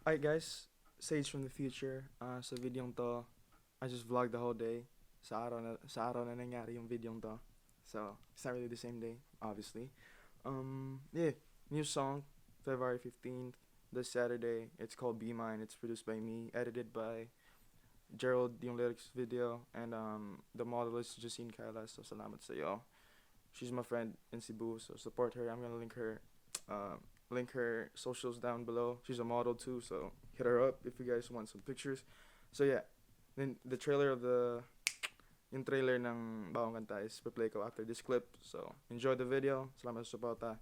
Alright guys, Sage from the future. Sa videong to, I just vlogged the whole day. Sa araw na nangyari yung videong to. So, it's not really the same day, obviously. Yeah, new song, February 15th, this Saturday. It's called Be Mine. It's produced by me, edited by Jerrold, yung lyrics video, and the model is Joshien. So salamat sa iyo. She's my friend in Cebu, so support her. I'm gonna link her socials down below. She's a model too, so hit her up if you guys want some pictures. So yeah, then the trailer of yung trailer ng Bawang Kanta is play ko after this clip. So enjoy the video. Salamat sa suporta.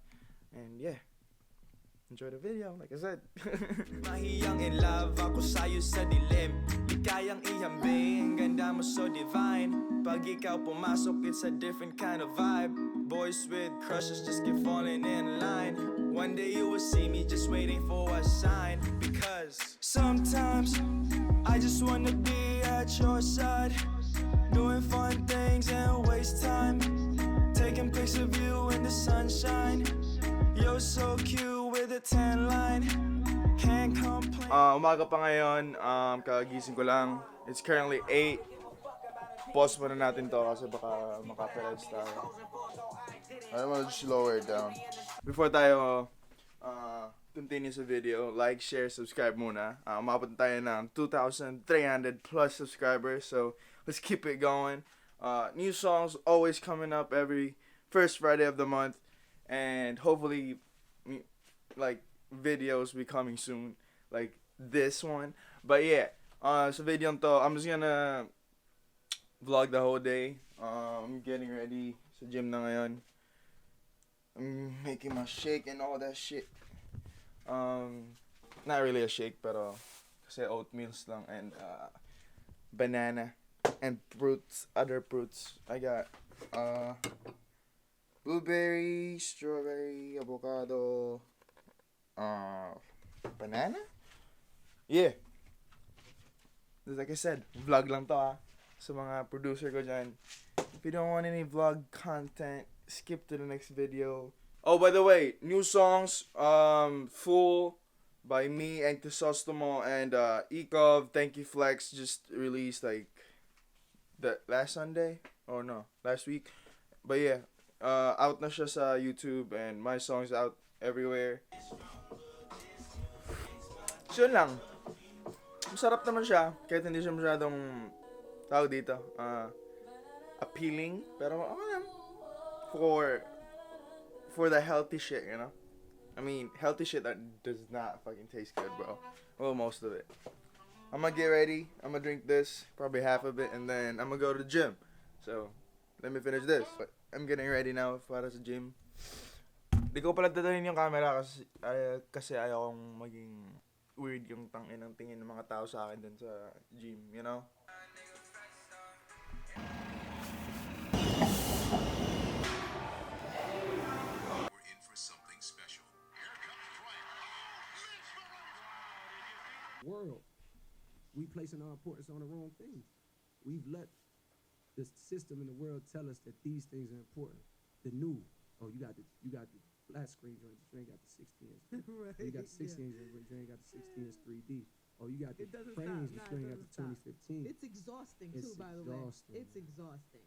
And yeah, enjoy the video, like I said. Mahiyang in love ako sa'yo sa dilim. Di kayang ihambing, ganda mo so divine. Pag ikaw pumasok, it's a different kind of vibe. Boys with crushes just keep falling in line. One day you will see me just waiting for a sign. Because sometimes I just wanna be at your side, doing fun things and waste time, taking pics of you in the sunshine. You're so cute with a tan line. Can't complain. Umaga pa ngayon, kagising ko lang. It's currently 8. Pause muna natin to kasi baka makapalize tayo. I wanna just lower it down. Before tayo continue sa video, like, share, subscribe muna. Umabot tayo ng 2,300 plus subscribers, so let's keep it going. New songs always coming up every first Friday of the month, and hopefully like videos be coming soon, like this one. But yeah, sa video to, I'm just gonna vlog the whole day. I'm getting ready sa gym na ngayon. I'm making my shake and all that shit. Not really a shake, pero kasi oatmeals lang and banana and fruits, other fruits. I got blueberry, strawberry, avocado, banana? Yeah. Like I said, vlog lang to sa mga producer ko dyan. If you don't want any vlog content, skip to the next video. Oh, by the way, new songs, Fool by me and Crisostomo and Ekov, Thank You Flex just released like the last Sunday or no, last week. But yeah, out na siya sa YouTube and my song's out everywhere. So yun lang. Masarap naman siya kahit hindi siya masyadong tawag dito, appealing, pero for the healthy shit, you know? I mean, healthy shit that does not fucking taste good, bro. Well, most of it. I'm gonna get ready. I'm gonna drink this, probably half of it, and then I'm gonna go to the gym. So, let me finish this. But I'm getting ready now para sa gym. Di ko pala dadalhin yung camera kasi ayaw kong maging weird yung tangin ng tingin ng mga tao sa akin dun sa gym, you know? World, we placing our importance on the wrong things. We've let the system in the world tell us that these things are important. The new, oh, you got the flat screen joint, but you ain't got the 16 inch. Right, You got the 16 inch, but you ain't got the 16 inch 3D. Oh, you got the frames, but you ain't got the 2015. It's exhausting too, It's by the exhausting. way. It's exhausting.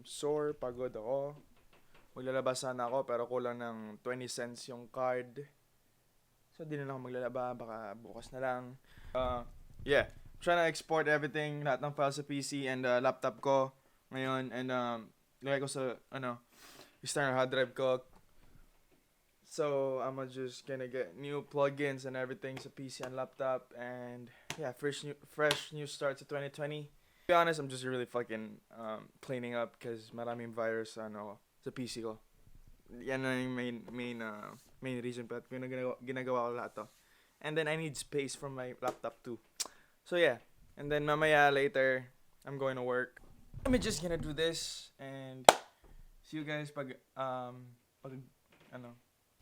Sore, pagod ako. Maglalaba sana ako pero kulang ng 20 cents yung card. So di na lang ako maglalaba, baka bukas na lang. Yeah, I'm trying to export everything, lahat ng files sa PC and laptop ko ngayon and lagay ko sa external hard drive ko. So I'm just gonna get new plugins and everything sa PC and laptop and yeah, fresh new start to 2020. To be honest, I'm just really fucking cleaning up because maraming virus sa PC ko. Yan na yung main reason but ginagawa ko lahat to. And then I need space from my laptop too. So yeah, and then mamaya later I'm going to work. I'm just gonna do this and see you guys when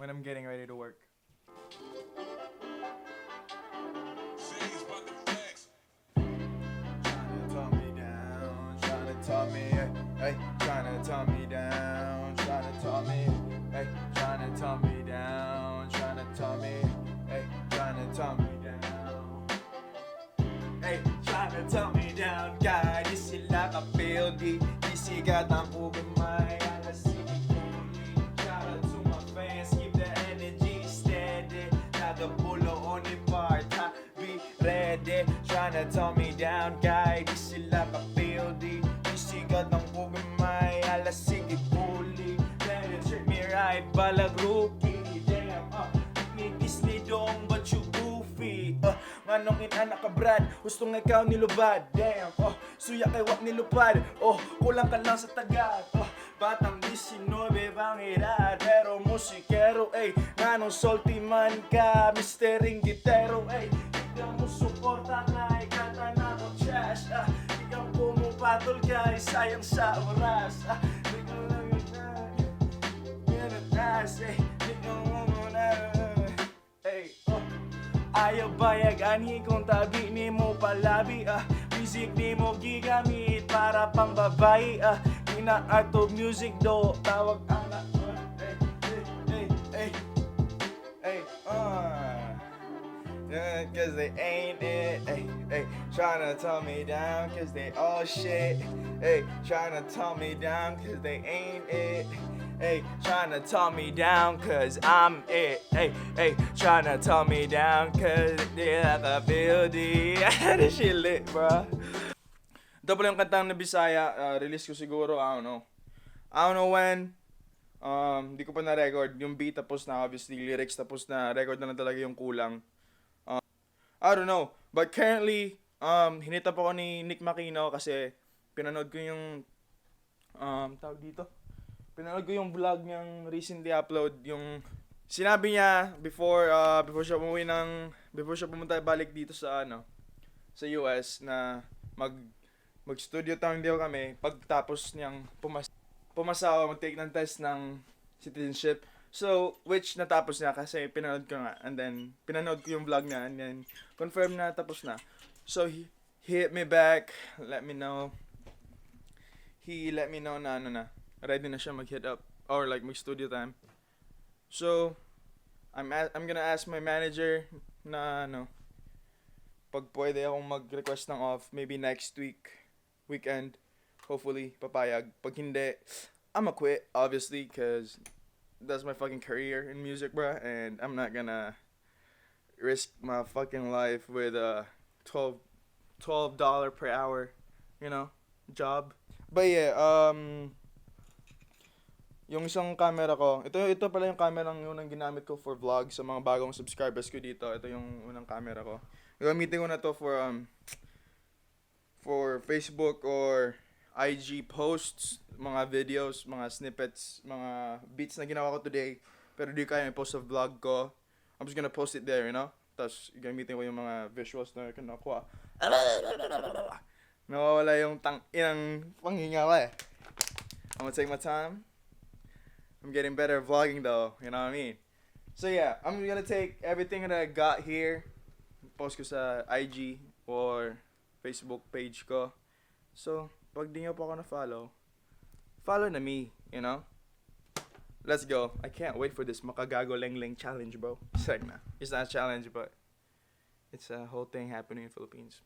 I'm getting ready to work. Tryna talk me down, tryna talk me, hey, tryna talk me down, tryna talk me, hey, tryna talk me down, hey, tryna talk me down, guy, di sila ka-feel, di sigat ang umimay, alas sige kuli, shout out to my fans, keep the energy steady, nagapulo on the part, ha, be ready, tryna talk me down, guy, di sila ka-feel, di sigat ang umimay, alas sige kuli, let it treat me right, balag rookie, damn, nigis ni dong, but you goofy, manong anak ka brad, gustong ikaw nilubad, damn, suya kay wak nilupad, kulang ka lang sa tagad, batang 19 bang edad, pero musikero, nanong salty man ka, Mr. Ringgitero, ikaw mo suporta kay kata na mo trash, ikaw pumupatol kay sayang sa oras, ikaw lang yun ikaw mo muna, ayaw bayag anhi kung tabi ni mo palabi, music ni mo gigamit para pang babae, art of music do tawag anak, cause they ain't it, tryna tell me down cause they all shit, tryna tell me down cause they ain't it, tryna tell me down cause I'm it, tryna tell me down cause they like a building, this shit lit, bro. Double yung kantang na Bisaya, release ko siguro, I don't know when, di ko pa na-record, yung beat tapos na, obviously, lyrics tapos na, record na talaga yung kulang. I don't know, but currently, hinita po ako ni Nick Makino kasi pinanood ko yung, tawag dito, pinanood ko yung vlog niyang recently upload, yung sinabi niya before siya pumunta balik dito sa sa US na mag-studio time deal kami pagtapos niyang pumasa ako mag-take ng test ng citizenship. So, which natapos niya kasi pinanood ko nga and then pinanood ko yung vlog niya and then confirm na tapos na. So, he hit me back, let me know. He let me know na ready na siya mag-hit up or like mag-studio time. So, I'm gonna ask my manager na pag pwede akong mag-request ng off maybe next weekend Hopefully, papayag. Pag hindi, I'ma quit, obviously, because that's my fucking career in music, bruh. And I'm not gonna risk my fucking life with a 12 $12 per hour, you know, job. But yeah, yung isang camera ko, ito pala yung camera yung unang ginamit ko for vlog sa mga bagong subscribers ko dito. Ito yung unang camera ko. Gamitin ko na to for Facebook or IG posts, mga videos, mga snippets, mga beats na ginawa ko today. Pero di kaya i-post sa vlog ko. I'm just gonna post it there, you know? Tapos gamitin ko yung mga visuals na kinukuha. Nawawala yung inang panghinga ko eh. I'm gonna take my time. I'm getting better at vlogging though, you know what I mean? So yeah, I'm gonna take everything that I got here, post ko sa IG or Facebook page ko. So, pag di nyo po ako na-follow, follow na me, you know? Let's go. I can't wait for this makagago leng challenge, bro. It's not a challenge, but it's a whole thing happening in Philippines.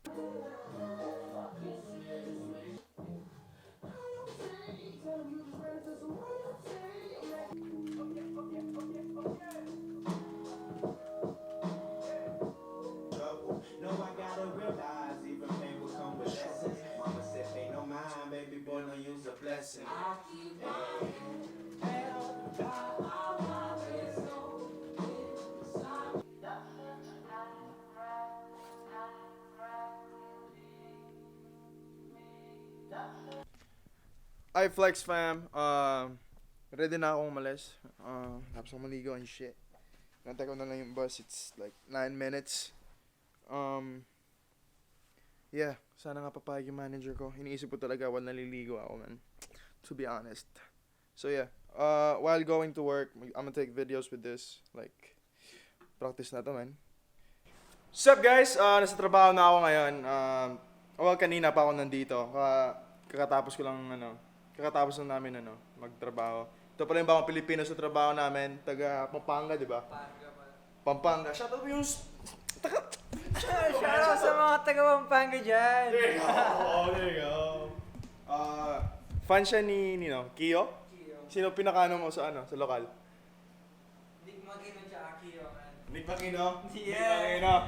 No, I gotta realize even pain will come with lessons. Mama said, pay no mind, baby boy, no use a blessing. Ay, Flex fam. Ready na akong umalis. Tapos ako maligo and shit. Nantay ko na lang yung bus. It's like 9 minutes. Yeah, sana nga papayag yung manager ko. Iniisip ko talaga while naliligo ako, man. To be honest. So yeah, while going to work, I'm gonna take videos with this. Like, practice na to, man. Sup guys? Nasa trabaho na ako ngayon. Well, kanina pa ako nandito. Kakatapos ko lang, kakatapos lang namin, magtrabaho. Ito pala yung bagong Pilipino sa trabaho namin. Taga Pampanga, di ba? Pampanga. Shout out yung... Shout out sa mga taga-Pampanga dyan. There you go. Oh, there you go. Fan siya ni Kiyo? Sino pinakano mo sa sa lokal? Nick Magino tsaka Kiyo, man. Nick Makino? Yeah.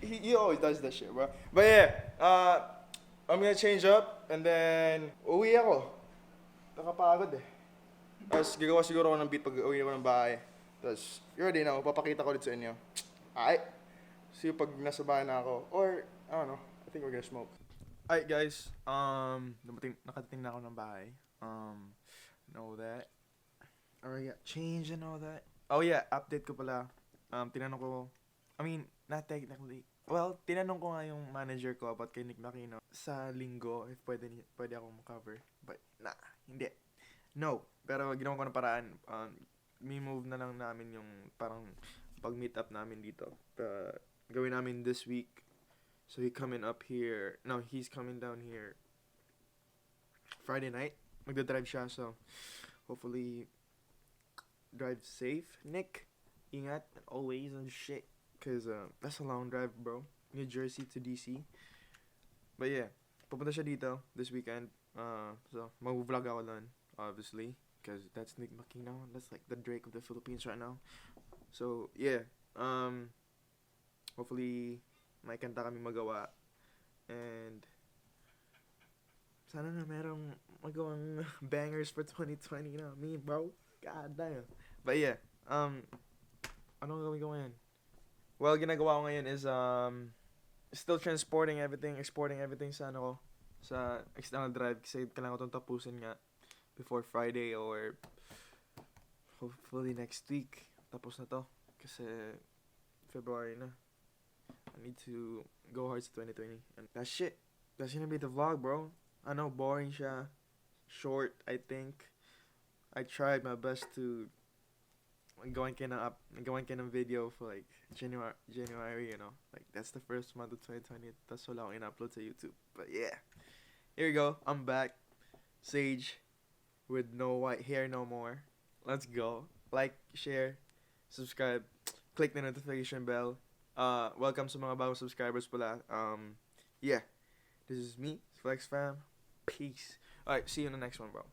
He always does that shit, bro. But yeah, I'm gonna change up and then uwi ako. Nakapagod eh. Tapos gagawa siguro ako ng beat pag uwi ako ng bahay. Tapos, you already know, papakita ko ulit sa inyo. Alright. See you pag nasa bahay na ako. Or, I don't know, I think we're gonna smoke. Alright guys, nakadating na ako ng bahay. Know that. Alright, got change and all that. Oh yeah, update ko pala. Tinanong ko, not technically. Well, tinanong ko nga yung manager ko about kay Nick Makino sa linggo if pwede akong cover. But, nah, hindi. No. Pero ginawa ko ng paraan. Move na lang namin yung parang pag-meet up namin dito. Gawin namin this week. So he's coming down here Friday night. Magdadrive siya, so hopefully drive safe. Nick, ingat always and shit. Cause that's a long drive, bro. New Jersey to DC. But yeah, pupunta siya dito this weekend. So mag-vlog ako doon, obviously. Cause that's Nick Makino. That's like the Drake of the Philippines right now. So yeah, hopefully may kanta kami magawa. And sana na merong magawang bangers for 2020, me, bro. God damn. But yeah, anong gawin ko ngayon? Well, ginagawa ko ngayon is still exporting everything sa sa external drive kasi kailangan ko itong tapusin nga before Friday or hopefully next week. Tapos na to kasi February na. I need to go hard sa 2020. And that's shit. That's gonna be the vlog, bro. I know, boring siya. Short, I think. I tried my best to gawin kayo ng video for like January, Like, that's the first month of 2020. That's wala akong in-upload sa YouTube. But yeah. Here we go. I'm back. Sage. With no white hair no more. Let's go. Like, share, subscribe. Click the notification bell. Welcome sa mga bagong subscribers pala. Yeah. This is me, Flex Fam. Peace. Alright, see you in the next one, bro.